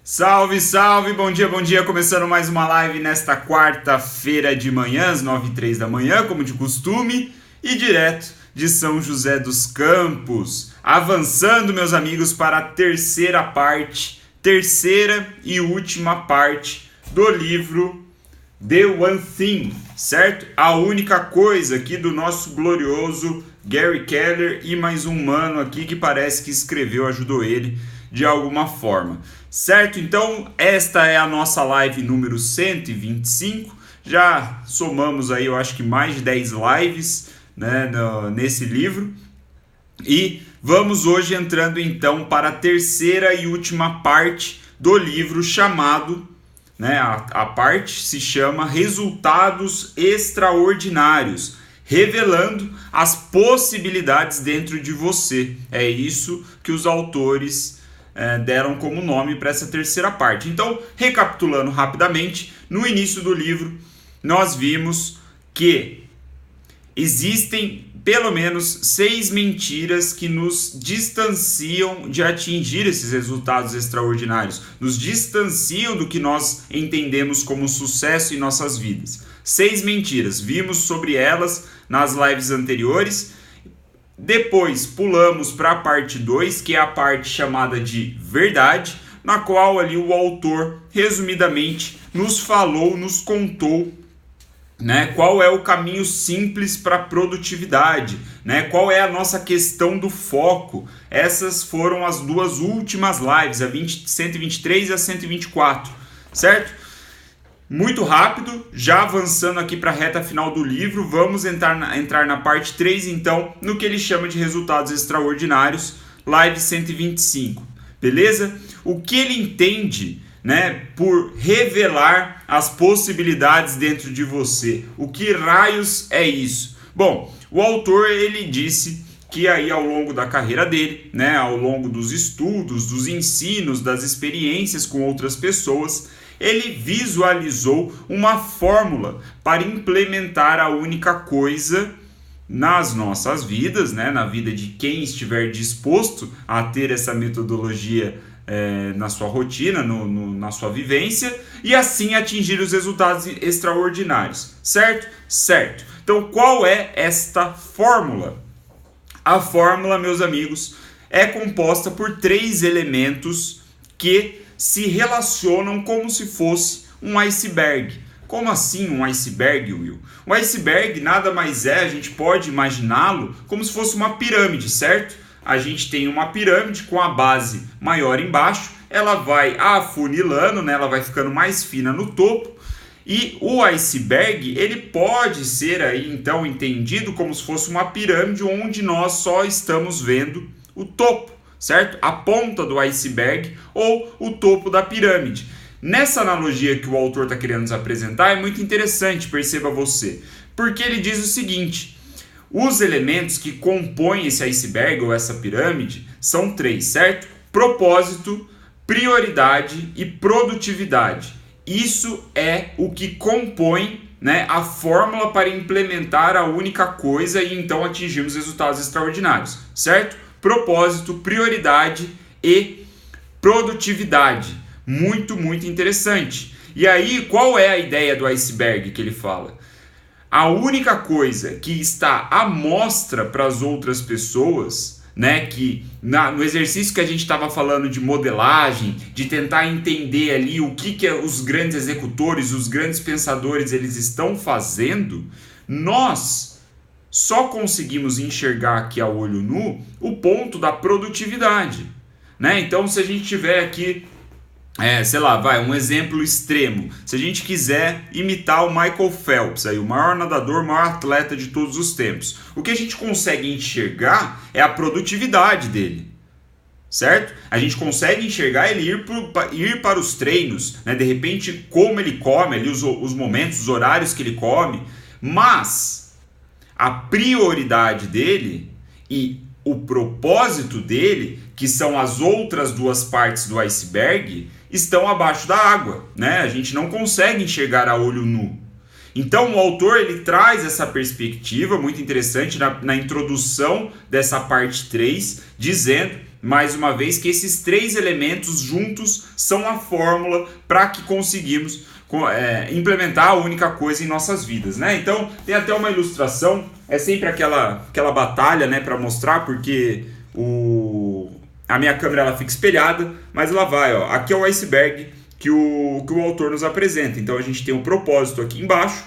Salve, salve, bom dia, começando mais uma live nesta quarta-feira de manhã, às 9h03 da manhã, como de costume, e direto de São José dos Campos, avançando, meus amigos, para a terceira e última parte do livro The One Thing, certo? A única coisa aqui do nosso glorioso Gary Keller e mais um mano aqui que parece que escreveu, ajudou ele de alguma forma. Certo? Então, esta é a nossa live número 125. Já somamos aí, eu acho que mais de 10 lives, né, nesse livro. E vamos hoje entrando então para a terceira e última parte do livro chamado, né, a parte se chama Resultados Extraordinários, revelando as possibilidades dentro de você. É isso que os autores deram como nome para essa terceira parte. Então, recapitulando rapidamente, no início do livro, nós vimos que existem pelo menos 6 mentiras que nos distanciam de atingir esses resultados extraordinários, nos distanciam do que nós entendemos como sucesso em nossas vidas. 6 mentiras, vimos sobre elas nas lives anteriores. Depois pulamos para a parte 2, que é a parte chamada de verdade, na qual ali o autor, resumidamente, nos contou, né, qual é o caminho simples para a produtividade, né, qual é a nossa questão do foco. Essas foram as duas últimas lives, a 123 e a 124, certo? Muito rápido, já avançando aqui para a reta final do livro, vamos entrar na parte 3, então, no que ele chama de resultados extraordinários, live 125, beleza? O que ele entende, né, por revelar as possibilidades dentro de você? O que raios é isso? Bom, o autor ele disse que aí ao longo da carreira dele, né, ao longo dos estudos, dos ensinos, das experiências com outras pessoas, ele visualizou uma fórmula para implementar a única coisa nas nossas vidas, né? Na vida de quem estiver disposto a ter essa metodologia na sua rotina, na sua vivência, e assim atingir os resultados extraordinários, certo? Certo. Então, qual é esta fórmula? A fórmula, meus amigos, é composta por 3 elementos que se relacionam como se fosse um iceberg. Como assim um iceberg, Will? Um iceberg nada mais é, a gente pode imaginá-lo como se fosse uma pirâmide, certo? A gente tem uma pirâmide com a base maior embaixo, ela vai afunilando, né? Ela vai ficando mais fina no topo, e o iceberg ele pode ser aí então entendido como se fosse uma pirâmide onde nós só estamos vendo o topo, certo? A ponta do iceberg ou o topo da pirâmide. Nessa analogia que o autor está querendo nos apresentar é muito interessante, perceba você, porque ele diz o seguinte: os elementos que compõem esse iceberg ou essa pirâmide são 3, certo? Propósito, prioridade e produtividade. Isso é o que compõe, né, a fórmula para implementar a única coisa e então atingirmos resultados extraordinários, certo? Propósito, prioridade e produtividade. Muito, muito interessante. E aí, qual é a ideia do iceberg que ele fala? A única coisa que está à mostra para as outras pessoas, né, que no exercício que a gente estava falando de modelagem, de tentar entender ali o que os grandes executores, os grandes pensadores, eles estão fazendo, nós só conseguimos enxergar aqui a olho nu o ponto da produtividade, né? Então, se a gente tiver aqui, um exemplo extremo, se a gente quiser imitar o Michael Phelps, aí, o maior nadador, o maior atleta de todos os tempos, o que a gente consegue enxergar é a produtividade dele, certo? A gente consegue enxergar ele ir para os treinos, né? De repente, como ele come, ali, os momentos, os horários que ele come, mas a prioridade dele e o propósito dele, que são as outras 2 partes do iceberg, estão abaixo da água, né? A gente não consegue enxergar a olho nu. Então o autor ele traz essa perspectiva muito interessante na introdução dessa parte 3, dizendo, mais uma vez, que esses 3 elementos juntos são a fórmula para que conseguimos implementar a única coisa em nossas vidas, né? Então tem até uma ilustração, é sempre aquela batalha, né, para mostrar, porque a minha câmera ela fica espelhada, mas ela vai, ó, aqui é o iceberg que o autor nos apresenta. Então a gente tem um propósito aqui embaixo,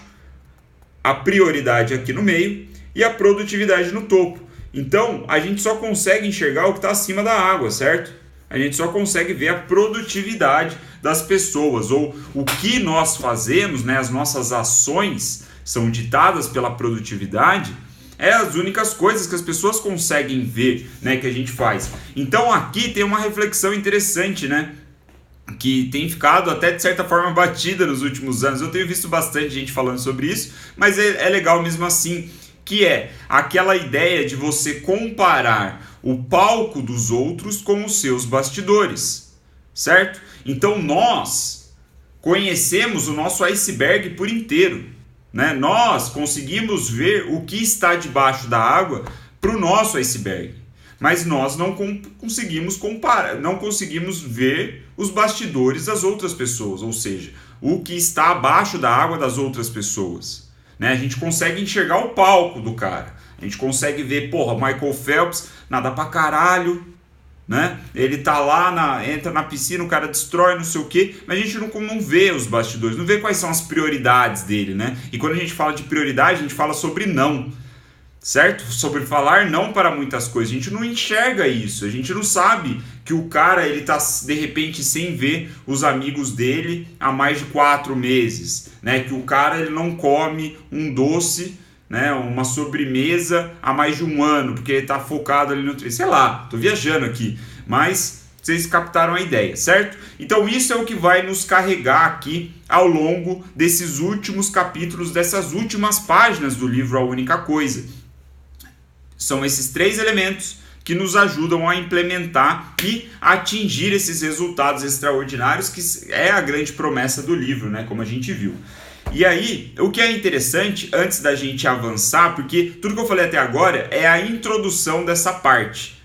a prioridade aqui no meio e a produtividade no topo. Então a gente só consegue enxergar o que está acima da água, certo? A gente só consegue ver a produtividade das pessoas, ou o que nós fazemos, né? As nossas ações são ditadas pela produtividade, as únicas coisas que as pessoas conseguem ver, né, que a gente faz. Então aqui tem uma reflexão interessante, né, que tem ficado até de certa forma batida nos últimos anos. Eu tenho visto bastante gente falando sobre isso, mas é legal mesmo assim, que é aquela ideia de você comparar o palco dos outros com os seus bastidores, certo? Então nós conhecemos o nosso iceberg por inteiro, né? Nós conseguimos ver o que está debaixo da água para o nosso iceberg, mas nós não conseguimos comparar, não conseguimos ver os bastidores das outras pessoas, ou seja, o que está abaixo da água das outras pessoas, né? A gente consegue enxergar o palco do cara, a gente consegue ver, porra, Michael Phelps nada pra caralho, né? Ele tá lá, entra na piscina, o cara destrói, não sei o que, mas a gente não vê os bastidores, não vê quais são as prioridades dele, né? E quando a gente fala de prioridade, a gente fala sobre não, certo? Sobre falar não para muitas coisas. A gente não enxerga isso, a gente não sabe que o cara, ele tá de repente sem ver os amigos dele há mais de 4 meses, né? Que o cara, ele não come um doce, né, uma sobremesa há mais de 1 ano, porque ele está focado ali no... Sei lá, estou viajando aqui, mas vocês captaram a ideia, certo? Então isso é o que vai nos carregar aqui ao longo desses últimos capítulos, dessas últimas páginas do livro A Única Coisa. São esses 3 elementos que nos ajudam a implementar e atingir esses resultados extraordinários, que é a grande promessa do livro, né, como a gente viu. E aí, o que é interessante, antes da gente avançar, porque tudo que eu falei até agora é a introdução dessa parte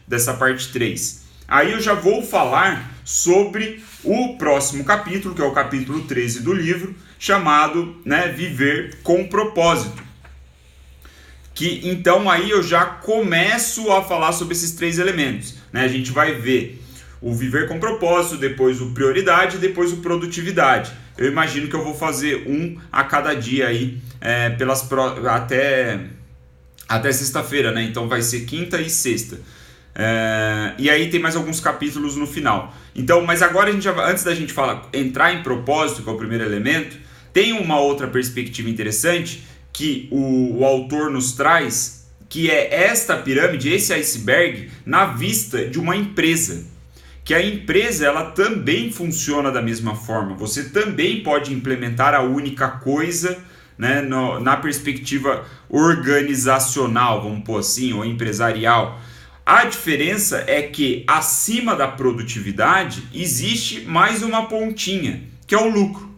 3. Aí eu já vou falar sobre o próximo capítulo, que é o capítulo 13 do livro, chamado, né, Viver com Propósito. Que então aí eu já começo a falar sobre esses 3 elementos, né? A gente vai ver o viver com propósito, depois o prioridade e depois o produtividade. Eu imagino que eu vou fazer um a cada dia aí, até sexta-feira, né? Então vai ser quinta e sexta. E aí tem mais alguns capítulos no final. Então, mas agora antes da gente entrar em propósito, que é o primeiro elemento, tem uma outra perspectiva interessante que o autor nos traz, que é esta pirâmide, esse iceberg, na vista de uma empresa. Que a empresa, ela também funciona da mesma forma. Você também pode implementar a única coisa, né, na perspectiva organizacional, vamos pôr assim, ou empresarial. A diferença é que acima da produtividade existe mais uma pontinha, que é o lucro.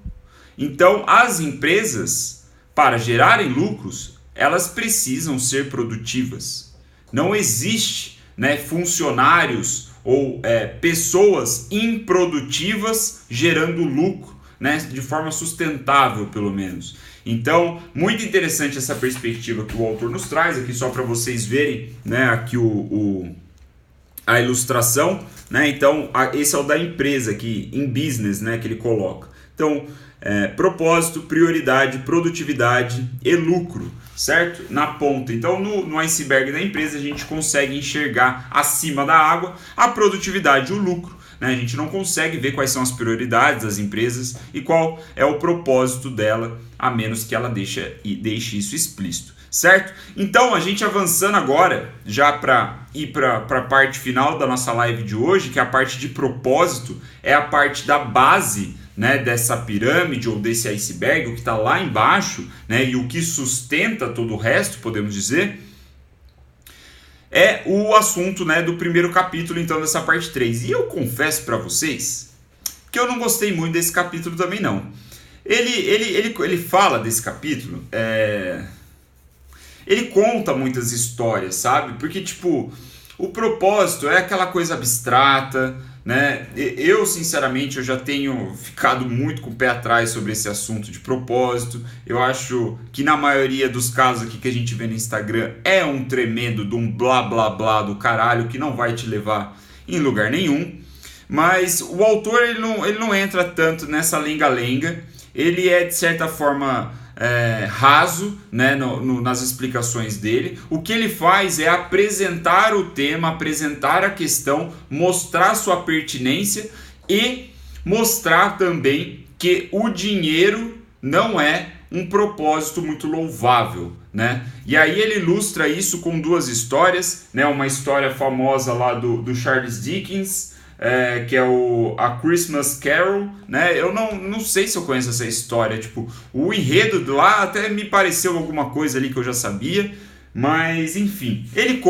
Então, as empresas, para gerarem lucros, elas precisam ser produtivas. Não existe, né, funcionários ou pessoas improdutivas gerando lucro, né, de forma sustentável, pelo menos. Então, muito interessante essa perspectiva que o autor nos traz aqui, só para vocês verem, né, aqui a ilustração, né? Então, esse é o da empresa aqui, em business, né, que ele coloca. Então, propósito, prioridade, produtividade e lucro, certo? Na ponta. Então, no iceberg da empresa, a gente consegue enxergar acima da água a produtividade e o lucro, né? A gente não consegue ver quais são as prioridades das empresas e qual é o propósito dela, a menos que ela deixe isso explícito, certo? Então, a gente avançando agora, já para ir para a parte final da nossa live de hoje, que é a parte de propósito, é a parte da base, né, dessa pirâmide ou desse iceberg, o que está lá embaixo, né, e o que sustenta todo o resto, podemos dizer, é o assunto, né, do primeiro capítulo, então, dessa parte 3. E eu confesso para vocês que eu não gostei muito desse capítulo também, não. Ele fala desse capítulo, ele conta muitas histórias, sabe? Porque, tipo, O propósito é aquela coisa abstrata, né? Eu, sinceramente, eu já tenho ficado muito com o pé atrás sobre esse assunto de propósito. Eu acho que na maioria dos casos aqui que a gente vê no Instagram é um tremendo de um blá blá blá do caralho que não vai te levar em lugar nenhum. Mas o autor ele não entra tanto nessa lenga-lenga. Ele é, de certa forma, raso, né, nas explicações dele. O que ele faz é apresentar o tema, apresentar a questão, mostrar sua pertinência e mostrar também que o dinheiro não é um propósito muito louvável, né? E aí ele ilustra isso com duas histórias, né? Uma história famosa lá do Charles Dickens, que é A Christmas Carol, né? Eu não sei se eu conheço essa história, tipo, o enredo de lá até me pareceu alguma coisa ali que eu já sabia, mas enfim, ele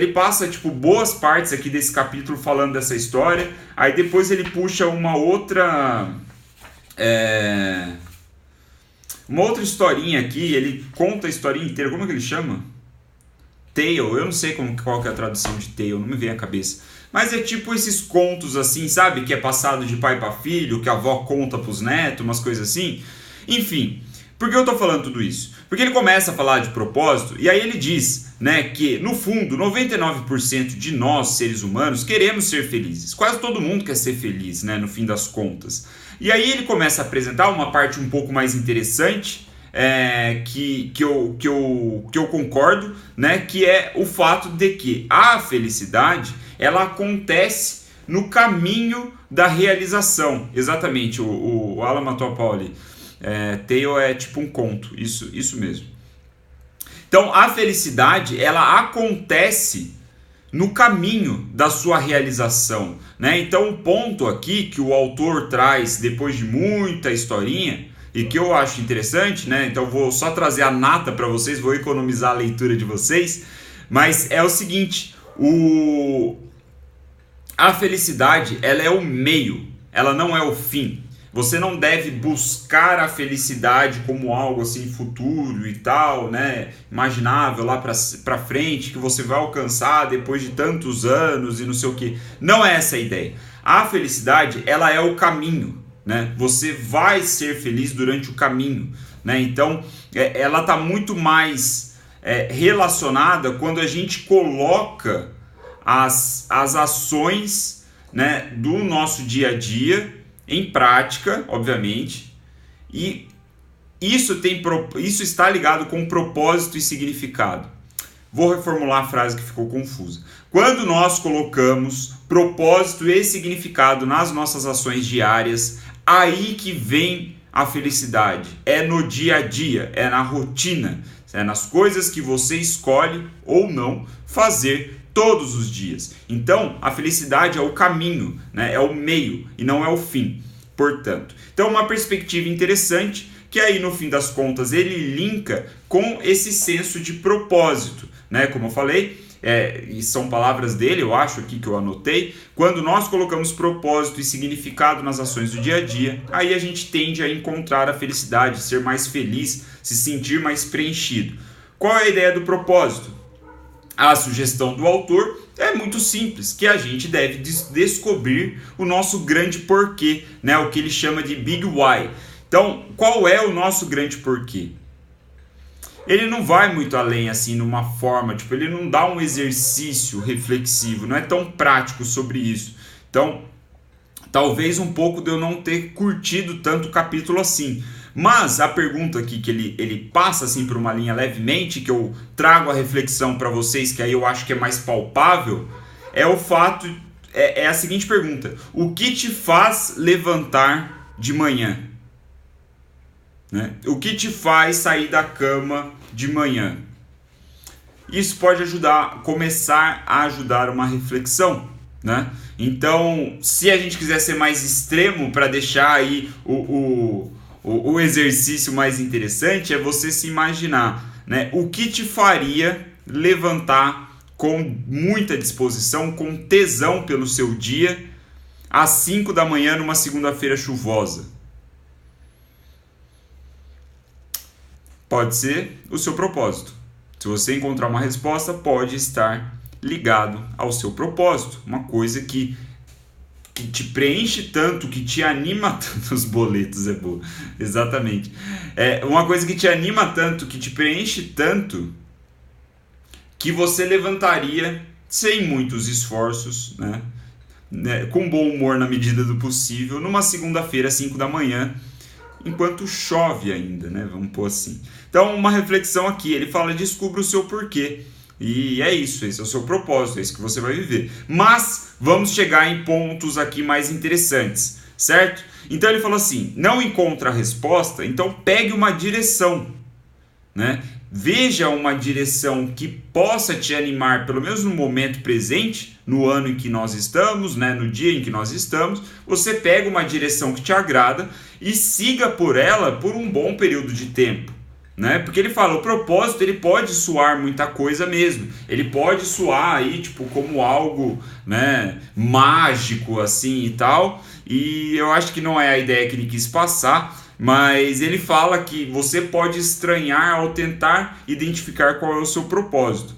passa tipo boas partes aqui desse capítulo falando dessa história, aí depois ele puxa uma outra historinha aqui, ele conta a historinha inteira, como é que ele chama? Tale, eu não sei qual que é a tradução de tale, não me vem à cabeça. Mas é tipo esses contos assim, sabe? Que é passado de pai para filho, que a avó conta pros netos, umas coisas assim. Enfim, por que eu tô falando tudo isso? Porque ele começa a falar de propósito e aí ele diz, né, que no fundo 99% de nós, seres humanos, queremos ser felizes. Quase todo mundo quer ser feliz, né, no fim das contas. E aí ele começa a apresentar uma parte um pouco mais interessante, que eu concordo, né, que é o fato de que a felicidade ela acontece no caminho da realização. Exatamente, o Alan matou a pau ali. Tale é tipo um conto, isso mesmo. Então a felicidade ela acontece no caminho da sua realização, né? Então o ponto aqui que o autor traz depois de muita historinha e que eu acho interessante, né? Então vou só trazer a nata para vocês, vou economizar a leitura de vocês, mas é o seguinte, a felicidade ela é o meio, ela não é o fim. Você não deve buscar a felicidade como algo assim futuro e tal, né? Imaginável lá pra frente, que você vai alcançar depois de tantos anos e não sei o que. Não é essa a ideia. A felicidade, ela é o caminho, né? Você vai ser feliz durante o caminho, né? Então, ela está muito mais relacionada quando a gente coloca as ações, né, do nosso dia a dia em prática, obviamente, e isso está ligado com propósito e significado. Vou reformular a frase que ficou confusa. Quando nós colocamos propósito e significado nas nossas ações diárias, aí que vem a felicidade. É no dia a dia, é na rotina, é nas coisas que você escolhe ou não fazer todos os dias. Então, a felicidade é o caminho, né? É o meio e não é o fim, portanto. Então, uma perspectiva interessante que aí, no fim das contas, ele linka com esse senso de propósito, né? Como eu falei, e são palavras dele, eu acho aqui que eu anotei, quando nós colocamos propósito e significado nas ações do dia a dia, aí a gente tende a encontrar a felicidade, ser mais feliz, se sentir mais preenchido. Qual é a ideia do propósito? A sugestão do autor é muito simples, que a gente deve descobrir o nosso grande porquê, né? O que ele chama de Big Why. Então, qual é o nosso grande porquê? Ele não vai muito além, assim, numa forma, tipo, ele não dá um exercício reflexivo, não é tão prático sobre isso. Então, talvez um pouco de eu não ter curtido tanto o capítulo assim. Mas a pergunta aqui que ele passa assim por uma linha levemente, que eu trago a reflexão para vocês, que aí eu acho que é mais palpável, é o fato, é a seguinte pergunta: o que te faz levantar de manhã? Né? O que te faz sair da cama de manhã? Isso pode começar a ajudar uma reflexão, né? Então, se a gente quiser ser mais extremo para deixar aí o exercício mais interessante, é você se imaginar, né, o que te faria levantar com muita disposição, com tesão pelo seu dia, às 5 da manhã numa segunda-feira chuvosa. Pode ser o seu propósito. Se você encontrar uma resposta, pode estar ligado ao seu propósito, uma coisa que te preenche tanto, que te anima tanto. Os boletos é boa, exatamente. Uma coisa que te anima tanto, que te preenche tanto, que você levantaria sem muitos esforços, né? Com bom humor na medida do possível, numa segunda-feira, 5 da manhã, enquanto chove ainda, né? Vamos pôr assim. Então, uma reflexão aqui, ele fala: descubra o seu porquê. E é isso, esse é o seu propósito, é isso que você vai viver. Mas vamos chegar em pontos aqui mais interessantes, certo? Então ele falou assim: não encontra a resposta, então pegue uma direção, né? Veja uma direção que possa te animar, pelo menos no momento presente, no ano em que nós estamos, né? No dia em que nós estamos. Você pega uma direção que te agrada e siga por ela por um bom período de tempo. Né? Porque ele fala, o propósito ele pode soar muita coisa mesmo, ele pode soar aí tipo como algo, né, mágico assim e tal, e eu acho que não é a ideia que ele quis passar, mas ele fala que você pode estranhar ao tentar identificar qual é o seu propósito.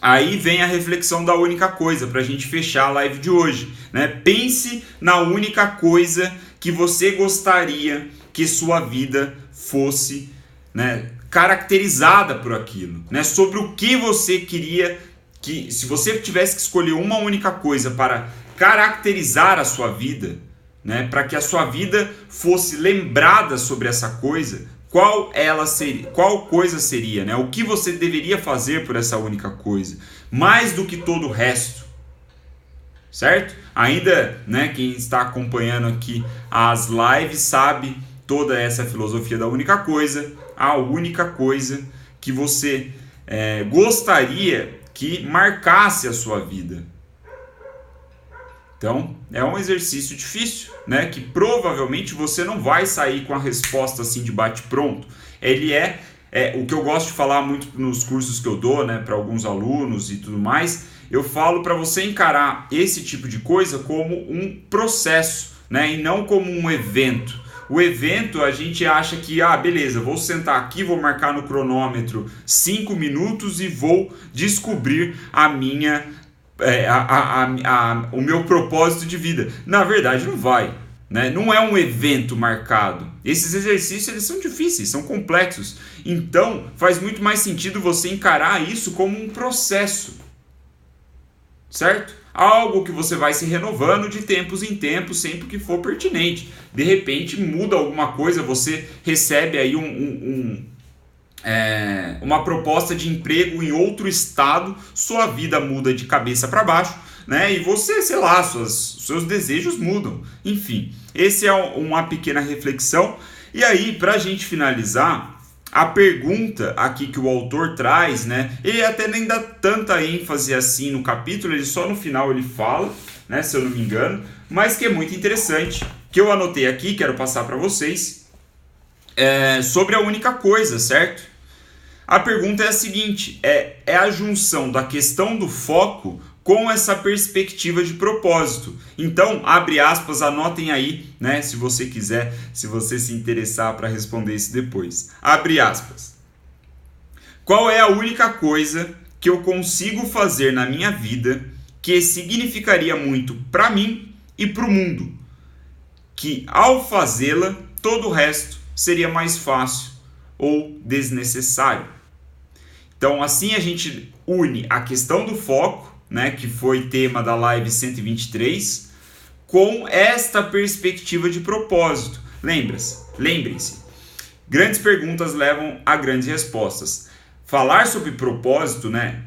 Aí vem a reflexão da única coisa para a gente fechar a live de hoje, né? Pense na única coisa que você gostaria que sua vida fosse, né, caracterizada por aquilo, né, sobre o que você queria que, se você tivesse que escolher uma única coisa para caracterizar a sua vida, né, para que a sua vida fosse lembrada sobre essa coisa, qual coisa seria, né, o que você deveria fazer por essa única coisa, mais do que todo o resto, certo? Ainda, né, quem está acompanhando aqui as lives sabe toda essa filosofia da única coisa, a única coisa que você gostaria que marcasse a sua vida. Então, é um exercício difícil, né? Que provavelmente você não vai sair com a resposta assim de bate-pronto. Ele o que eu gosto de falar muito nos cursos que eu dou, né, para alguns alunos e tudo mais, eu falo para você encarar esse tipo de coisa como um processo, né, e não como um evento. O evento a gente acha que, beleza, vou sentar aqui, vou marcar no cronômetro 5 minutos e vou descobrir o meu propósito de vida. Na verdade não vai, né? Não é um evento marcado. Esses exercícios eles são difíceis, são complexos. Então faz muito mais sentido você encarar isso como um processo, certo? Algo que você vai se renovando de tempos em tempos, sempre que for pertinente. De repente muda alguma coisa, você recebe aí uma proposta de emprego em outro estado, sua vida muda de cabeça para baixo, né? E você, sei lá, seus desejos mudam. Enfim, esse é uma pequena reflexão. E aí, para a gente finalizar, a pergunta aqui que o autor traz, né? Ele até nem dá tanta ênfase assim no capítulo, ele só no final ele fala, né? Se eu não me engano, mas que é muito interessante, que eu anotei aqui, quero passar para vocês, sobre a única coisa, certo? A pergunta é a seguinte, é a junção da questão do foco com essa perspectiva de propósito. Então, abre aspas, anotem aí, né, se você quiser, se você se interessar para responder isso depois. Abre aspas. Qual é a única coisa que eu consigo fazer na minha vida que significaria muito para mim e para o mundo? Que ao fazê-la, todo o resto seria mais fácil ou desnecessário. Então, assim a gente une a questão do foco, né, que foi tema da live 123, com esta perspectiva de propósito. Lembrem-se, grandes perguntas levam a grandes respostas. Falar sobre propósito, né,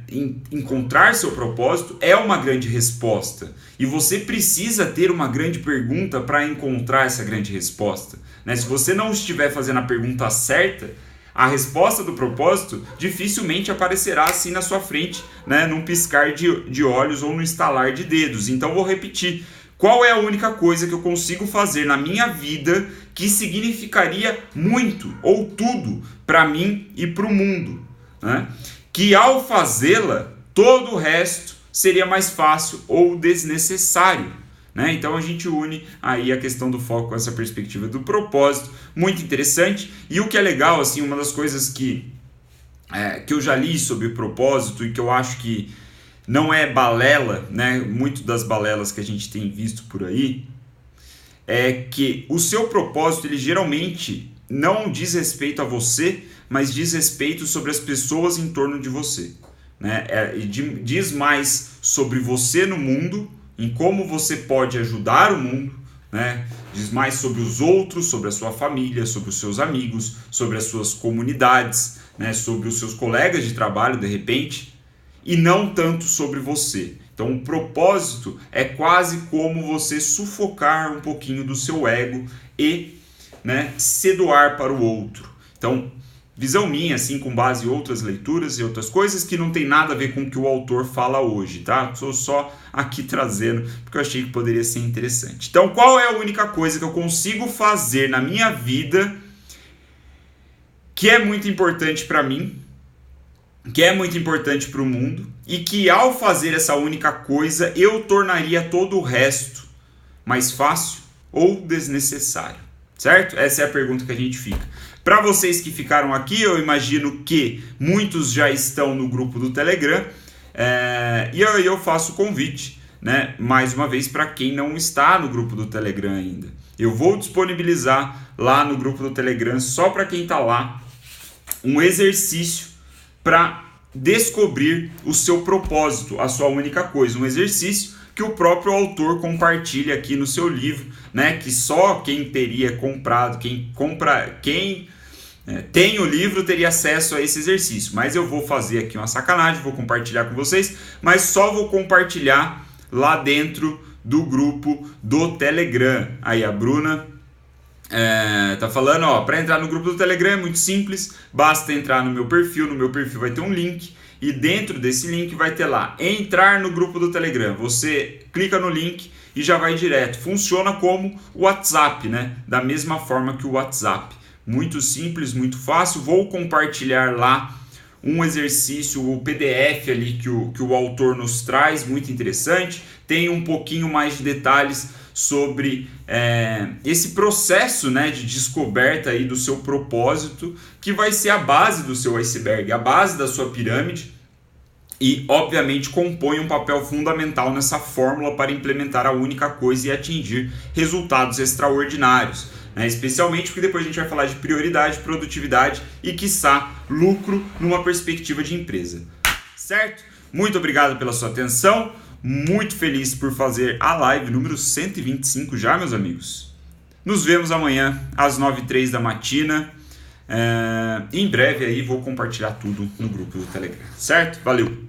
encontrar seu propósito é uma grande resposta. E você precisa ter uma grande pergunta para encontrar essa grande resposta, né? Se você não estiver fazendo a pergunta certa, a resposta do propósito dificilmente aparecerá assim na sua frente, né, num piscar de olhos ou no estalar de dedos. Então vou repetir. Qual é a única coisa que eu consigo fazer na minha vida que significaria muito ou tudo para mim e para o mundo, né? Que ao fazê-la, todo o resto seria mais fácil ou desnecessário, né? Então a gente une aí a questão do foco com essa perspectiva do propósito, muito interessante. E o que é legal, assim, uma das coisas que eu já li sobre o propósito e que eu acho que não é balela, né? Muito das balelas que a gente tem visto por aí é que o seu propósito, ele geralmente não diz respeito a você, mas diz respeito sobre as pessoas em torno de você, né? Diz mais sobre você no mundo, em como você pode ajudar o mundo, né? Diz mais sobre os outros, sobre a sua família, sobre os seus amigos, sobre as suas comunidades, né? Sobre os seus colegas de trabalho, de repente, e não tanto sobre você. Então o propósito é quase como você sufocar um pouquinho do seu ego e, né, se doar para o outro. Então, visão minha, assim, com base em outras leituras e outras coisas que não tem nada a ver com o que o autor fala hoje, tá? Estou só aqui trazendo porque eu achei que poderia ser interessante. Então, qual é a única coisa que eu consigo fazer na minha vida que é muito importante para mim, que é muito importante para o mundo, e que ao fazer essa única coisa eu tornaria todo o resto mais fácil ou desnecessário, certo? Essa é a pergunta que a gente fica. Para vocês que ficaram aqui, eu imagino que muitos já estão no grupo do Telegram, e eu faço o convite, né, mais uma vez, para quem não está no grupo do Telegram ainda. Eu vou disponibilizar lá no grupo do Telegram, só para quem está lá, um exercício para descobrir o seu propósito, a sua única coisa, um exercício que o próprio autor compartilha aqui no seu livro, né, que só quem teria comprado, quem tem o livro teria acesso a esse exercício. Mas eu vou fazer aqui uma sacanagem, vou compartilhar com vocês, mas só vou compartilhar lá dentro do grupo do Telegram. Aí a Bruna tá falando, ó, para entrar no grupo do Telegram é muito simples, basta entrar no meu perfil vai ter um link, e dentro desse link vai ter lá, entrar no grupo do Telegram. Você clica no link e já vai direto. Funciona como o WhatsApp, né? Da mesma forma que o WhatsApp. Muito simples, muito fácil. Vou compartilhar lá um exercício, o PDF ali que o autor nos traz, muito interessante. Tem um pouquinho mais de detalhes sobre esse processo, né, de descoberta aí do seu propósito, que vai ser a base do seu iceberg, a base da sua pirâmide, e obviamente compõe um papel fundamental nessa fórmula para implementar a única coisa e atingir resultados extraordinários, né? Especialmente porque depois a gente vai falar de prioridade, produtividade e, quiçá, lucro numa perspectiva de empresa. Certo? Muito obrigado pela sua atenção. Muito feliz por fazer a live número 125 já, meus amigos. Nos vemos amanhã às 9h03 da matina. Em breve aí vou compartilhar tudo no grupo do Telegram, certo? Valeu!